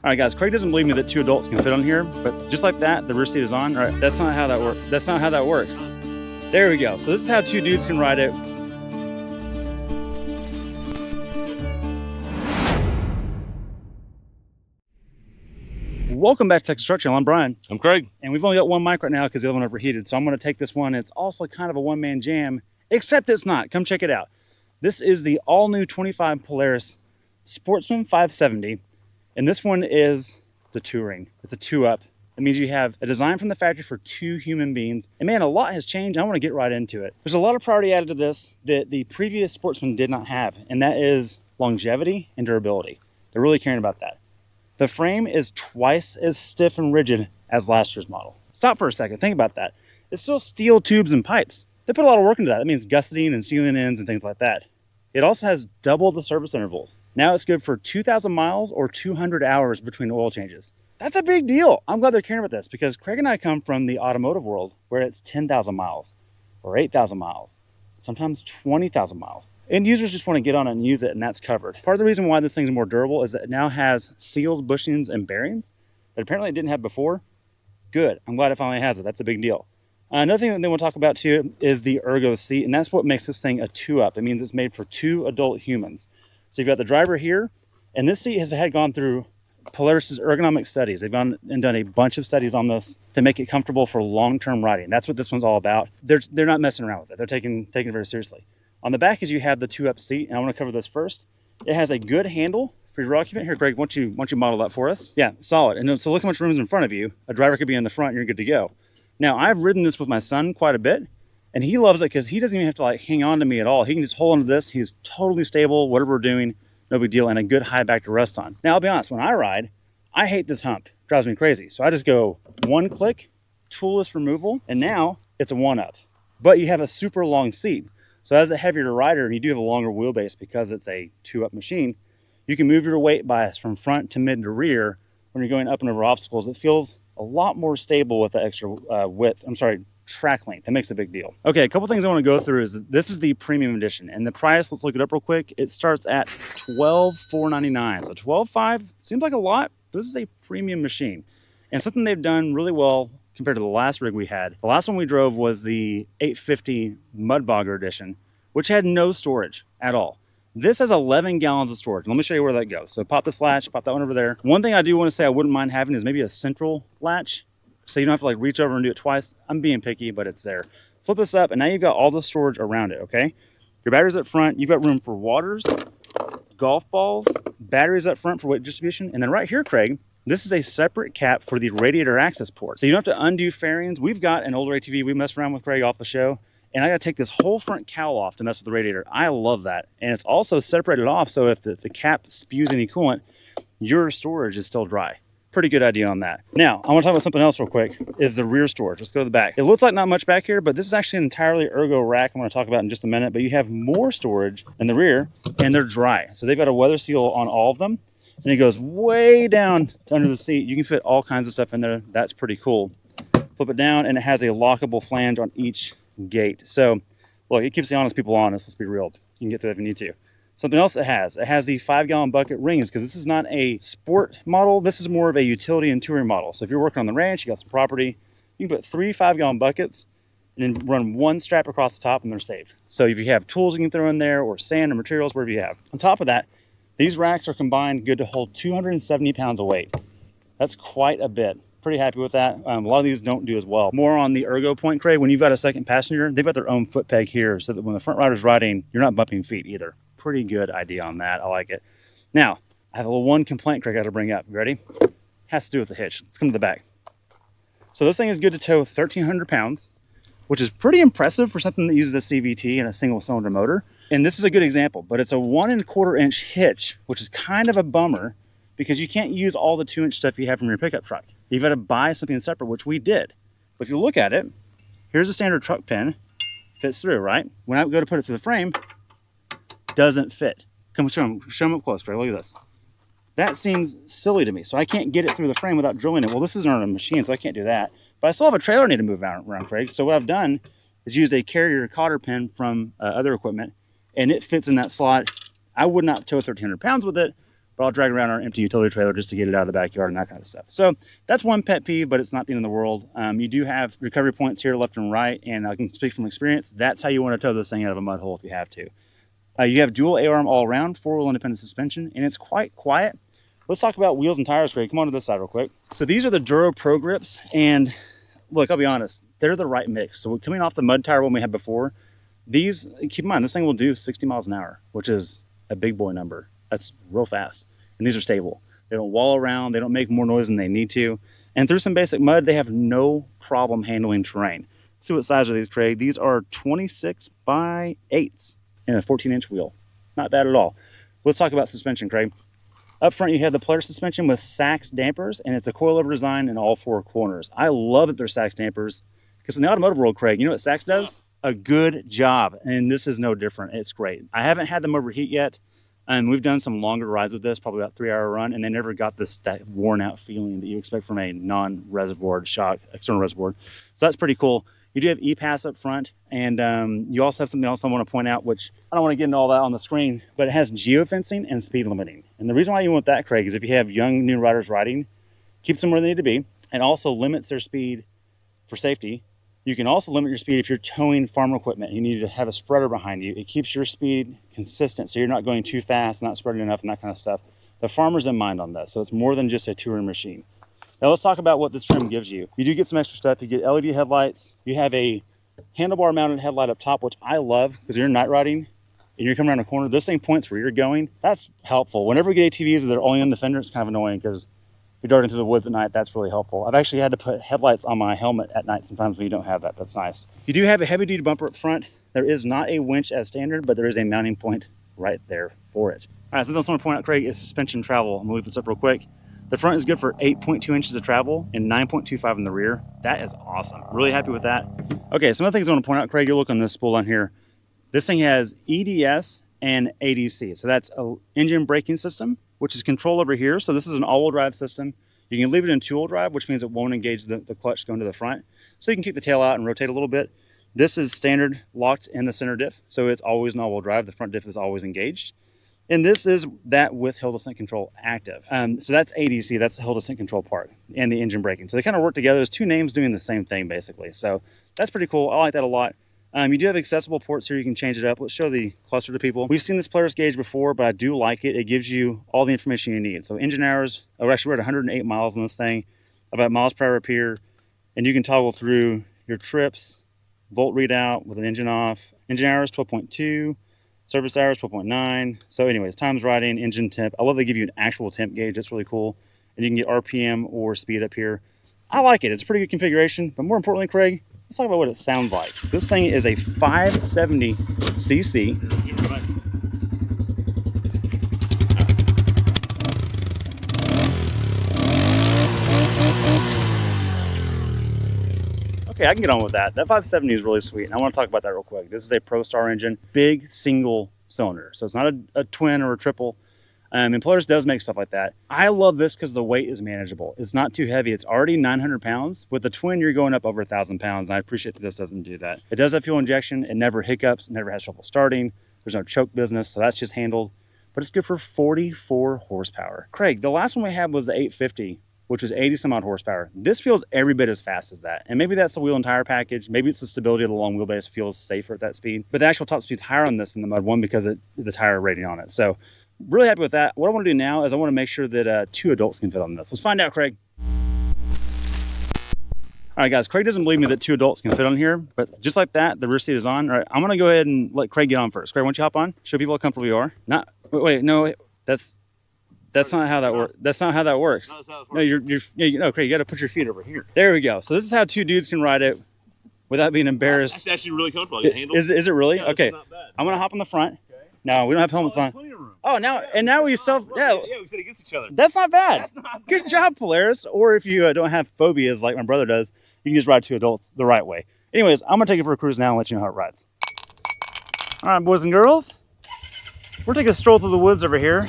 All right, guys, Craig doesn't believe me that 2 adults can fit on here, but just like that, the rear seat is on. All right, that's not how that works. That's not how that works. There we go. So this is how 2 dudes can ride it. Welcome back to Texas Truck Channel. I'm Brian. I'm Craig. And we've only got one mic right now because the other one overheated. So I'm going to take this one. It's also kind of a one-man jam, except it's not. Come check it out. This is the all-new 25 Polaris Sportsman 570. And this one is the Touring. It's a 2-up. That means you have a design from the factory for 2 human beings. And man, a lot has changed. I want to get right into it. There's a lot of priority added to this that the previous Sportsman did not have, and that is longevity and durability. They're really caring about that. The frame is twice as stiff and rigid as last year's model. Stop for a second. Think about that. It's still steel tubes and pipes. They put a lot of work into that. That means gusseting and sealing ends and things like that. It also has double the service intervals. Now it's good for 2,000 miles or 200 hours between oil changes. That's a big deal. I'm glad they're caring about this because Craig and I come from the automotive world where it's 10,000 miles or 8,000 miles, sometimes 20,000 miles. End users just want to get on it and use it, and that's covered. Part of the reason why this thing's more durable is that it now has sealed bushings and bearings that apparently it didn't have before. Good. I'm glad it finally has it. That's a big deal. Another thing that they want to talk about too is the ergo seat, and that's what makes this thing a 2-up. It means it's made for 2 adult humans. So you've got the driver here, and this seat has gone through Polaris's ergonomic studies. They've gone and done a bunch of studies on this to make it comfortable for long-term riding. That's what this one's all about. They're not messing around with it. They're taking it very seriously. On the back is you have the 2-up seat, and I want to cover this first. It has a good handle for your occupant. Here, Greg, why don't you model that for us? Yeah, solid. And so look how much room is in front of you. A driver could be in the front, and you're good to go. Now, I've ridden this with my son quite a bit, and he loves it because he doesn't even have to hang on to me at all. He can just hold onto this. He's totally stable, whatever we're doing, no big deal, and a good high back to rest on. Now, I'll be honest, when I ride, I hate this hump. It drives me crazy. So I just go 1 click, toolless removal, and now it's a 1-up. But you have a super long seat. So as a heavier rider, and you do have a longer wheelbase because it's a 2-up machine, you can move your weight bias from front to mid to rear when you're going up and over obstacles. It feels a lot more stable with the extra track length. That makes a big deal. Okay, a couple things I want to go through is this is the premium edition, and the price, let's look it up real quick. It starts at $12,499. So $12,500 seems like a lot, but this is a premium machine. And something they've done really well compared to the last rig we had. The last one we drove was the 850 Mudbogger edition, which had no storage at all. This has 11 gallons of storage. Let me show you where that goes. So pop this latch, pop that one over there. One thing I do want to say I wouldn't mind having is maybe a central latch, so you don't have to reach over and do it twice. I'm being picky, but it's there. Flip this up, and now you've got all the storage around it, okay? Your batteries up front. You've got room for waters, golf balls, batteries up front for weight distribution. And then right here, Craig, this is a separate cap for the radiator access port. So you don't have to undo fairings. We've got an older ATV we messed around with, Craig, off the show. And I got to take this whole front cowl off to mess with the radiator. I love that. And it's also separated off, so if the cap spews any coolant, your storage is still dry. Pretty good idea on that. Now, I want to talk about something else real quick, is the rear storage. Let's go to the back. It looks like not much back here, but this is actually an entirely ergo rack I'm going to talk about in just a minute. But you have more storage in the rear, and they're dry. So they've got a weather seal on all of them, and it goes way down to under the seat. You can fit all kinds of stuff in there. That's pretty cool. Flip it down, and it has a lockable flange on each gate. So look, it keeps the honest people honest. Let's be real. You can get through that if you need to. Something else it has the 5-gallon bucket rings, because this is not a sport model. This is more of a utility and touring model. So if you're working on the ranch, you got some property, you can put 3 5-gallon buckets and then run 1 strap across the top, and they're safe. So if you have tools you can throw in there, or sand or materials, whatever you have. On top of that, these racks are combined good to hold 270 pounds of weight. That's quite a bit. Pretty happy with that. A lot of these don't do as well. More on the ergo point, Craig, when you've got a second passenger, they've got their own foot peg here so that when the front rider's riding, you're not bumping feet either. Pretty good idea on that. I like it. Now, I have a little one complaint, Craig, I got to bring up. You ready? Has to do with the hitch. Let's come to the back. So this thing is good to tow 1,300 pounds, which is pretty impressive for something that uses a CVT and a single cylinder motor. And this is a good example, but it's a 1¼ inch hitch, which is kind of a bummer because you can't use all the 2-inch stuff you have from your pickup truck. You've got to buy something separate, which we did. But if you look at it, here's a standard truck pin. Fits through, right? When I go to put it through the frame, doesn't fit. Come show them up close, Craig. Look at this. That seems silly to me. So I can't get it through the frame without drilling it. Well, this isn't a machine, so I can't do that. But I still have a trailer I need to move around, Craig. So what I've done is use a carrier cotter pin from other equipment, and it fits in that slot. I would not tow 1,300 pounds with it, but I'll drag around our empty utility trailer just to get it out of the backyard and that kind of stuff. So that's one pet peeve, but it's not the end of the world. You do have recovery points here left and right, and I can speak from experience. That's how you want to tow this thing out of a mud hole if you have to. You have dual A-arm all around, 4-wheel independent suspension, and it's quite quiet. Let's talk about wheels and tires, Craig. Come on to this side real quick. So these are the Duro Pro Grips, and look, I'll be honest, they're the right mix. So coming off the mud tire one we had before, these, keep in mind, this thing will do 60 miles an hour, which is a big boy number. That's real fast. And these are stable. They don't wallow around. They don't make more noise than they need to. And through some basic mud, they have no problem handling terrain. Let's see what size are these, Craig. These are 26 by 8s and a 14-inch wheel. Not bad at all. Let's talk about suspension, Craig. Up front, you have the Polaris suspension with Sachs dampers, and it's a coilover design in all 4 corners. I love that they're Sachs dampers, because in the automotive world, Craig, you know what Sachs does? A good job, and this is no different. It's great. I haven't had them overheat yet. We've done some longer rides with this, probably about 3-hour run, and they never got that worn out feeling that you expect from a non-reservoir shock, external reservoir. So that's pretty cool. You do have e-pass up front, and you also have something else I want to point out, which I don't want to get into all that on the screen, but it has geofencing and speed limiting. And the reason why you want that, Craig, is if you have young new riders riding, keeps them where they need to be, and also limits their speed for safety. You can also limit your speed if you're towing farm equipment. You need to have a spreader behind you. It keeps your speed consistent, so you're not going too fast, not spreading enough, and that kind of stuff. The farmer's in mind on this, so it's more than just a touring machine. Now let's talk about what this trim gives you. You do get some extra stuff. You get LED headlights. You have a handlebar mounted headlight up top, which I love because you're night riding and you're coming around a corner. This thing points where you're going. That's helpful. Whenever we get ATVs that are only on the fender, it's kind of annoying because you're darting through the woods at night. That's really helpful. I've actually had to put headlights on my helmet at night sometimes when you don't have that. That's nice. You do have a heavy duty bumper up front. There is not a winch as standard, but there is a mounting point right there for it. All right, so that's what I want to point out, Craig, is suspension travel. I'm gonna move this up real quick. The front is good for 8.2 inches of travel and 9.25 in the rear. That is awesome. Really happy with that. Okay, some other things I want to point out, Craig, you look on this spool on here. This thing has EDS and ADC. So that's an engine braking system, which is control over here. So this is an all-wheel drive system. You can leave it in two-wheel drive, which means it won't engage the clutch going to the front. So you can keep the tail out and rotate a little bit. This is standard locked in the center diff. So it's always an all-wheel drive. The front diff is always engaged. And this is that with hill descent control active. So that's ADC, that's the hill descent control part, and the engine braking. So they kind of work together. There's two names doing the same thing, basically. So that's pretty cool. I like that a lot. You do have accessible ports here. You can change it up. Let's show the cluster to people. We've seen this Polaris gauge before, but I do like it. It gives you all the information you need. So engine hours, actually we're at 108 miles on this thing, about miles per hour up here, and you can toggle through your trips, volt readout with an engine off, engine hours 12.2, service hours 12.9. So anyways, times riding, engine temp. I love they give you an actual temp gauge. That's really cool. And you can get RPM or speed up here. I like it. It's a pretty good configuration. But more importantly, Craig, let's talk about what it sounds like. This thing is a 570 cc. Okay, I can get on with that. That 570 is really sweet, and I want to talk about that real quick. This is a ProStar engine, big single cylinder. So it's not a twin or a triple. And Polaris does make stuff like that. I love this because the weight is manageable. It's not too heavy. It's already 900 pounds. With the twin, you're going up over 1,000 pounds, and I appreciate that this doesn't do that. It does have fuel injection. It never hiccups, never has trouble starting. There's no choke business, so that's just handled. But it's good for 44 horsepower. Craig, the last one we had was the 850, which was 80 some odd horsepower. This feels every bit as fast as that. And maybe that's the wheel and tire package. Maybe it's the stability of the long wheelbase feels safer at that speed. But the actual top speed's higher on this than the Mud one because of the tire rating on it. So really happy with that. What I want to do now is I want to make sure that 2 adults can fit on this. Let's find out, Craig. All right, guys, Craig doesn't believe me that 2 adults can fit on here, but just like that, the rear seat is on. All right, I'm going to go ahead and let Craig get on first. Craig, why don't you hop on? Show people how comfortable you are. No, that's not how that works. That's not how that works. No, no, Craig, you got to put your feet over here. There we go. So this is how 2 dudes can ride it without being embarrassed. That's actually really comfortable. You can handle it. Is it really? Yeah, okay. not bad. I'm going to hop on the front. Okay. No, we don't have helmets on. Oh, now we self. Yeah, we sit against each other. That's not bad. That's not bad. Good job, Polaris. Or if you don't have phobias like my brother does, you can just ride 2 adults the right way. Anyways, I'm going to take it for a cruise now and let you know how it rides. All right, boys and girls. We're taking a stroll through the woods over here.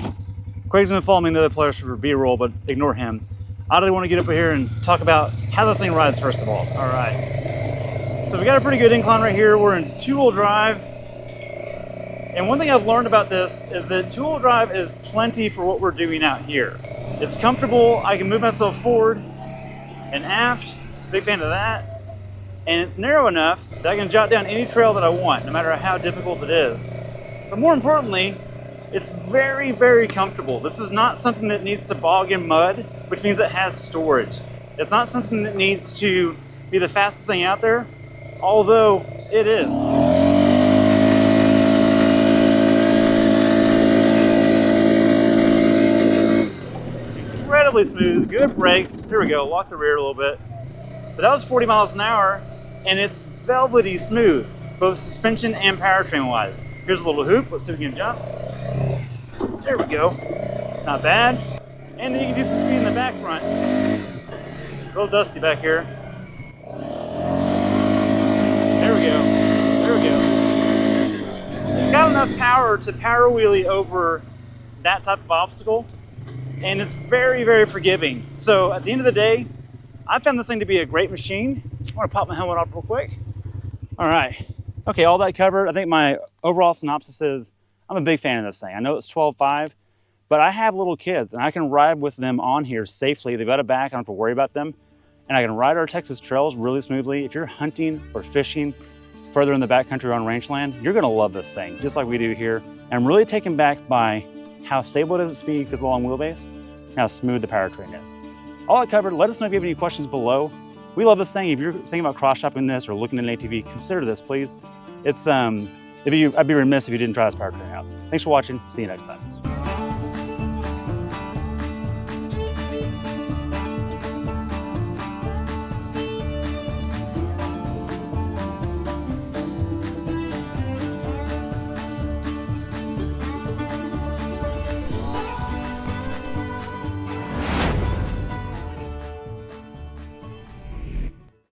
Craig's going to follow me into the Polaris for B-roll, but ignore him. I really want to get up here and talk about how this thing rides first of all. All right. So we got a pretty good incline right here. We're in 2-wheel drive. And one thing I've learned about this is that two-wheel drive is plenty for what we're doing out here. It's comfortable, I can move myself forward and aft, big fan of that. And it's narrow enough that I can jot down any trail that I want, no matter how difficult it is. But more importantly, it's very, very comfortable. This is not something that needs to bog in mud, which means it has storage. It's not something that needs to be the fastest thing out there, although it is. Incredibly smooth, good brakes. There we go, lock the rear a little bit. But that was 40 miles an hour, and it's velvety smooth, both suspension and powertrain wise. Here's a little hoop, let's see if we can jump. There we go, not bad. And then you can do some speed in the back front. A little dusty back here. There we go, there we go. It's got enough power to power wheelie over that type of obstacle, and it's very, very forgiving. So at the end of the day, I found this thing to be a great machine. I want to pop my helmet off real quick. All right, okay, all that covered. I think my overall synopsis is I'm a big fan of this thing. I know it's 12.5, but I have little kids and I can ride with them on here safely. They've got a back, I don't have to worry about them. And I can ride our Texas trails really smoothly. If you're hunting or fishing further in the backcountry on rangeland, you're gonna love this thing, just like we do here. And I'm really taken back by how stable it is at speed because of the long wheelbase, and how smooth the powertrain is. All that covered, let us know if you have any questions below. We love this thing. If you're thinking about cross-shopping this or looking at an ATV, consider this, please. It's I'd be remiss if you didn't try this powertrain out. Thanks for watching. See you next time.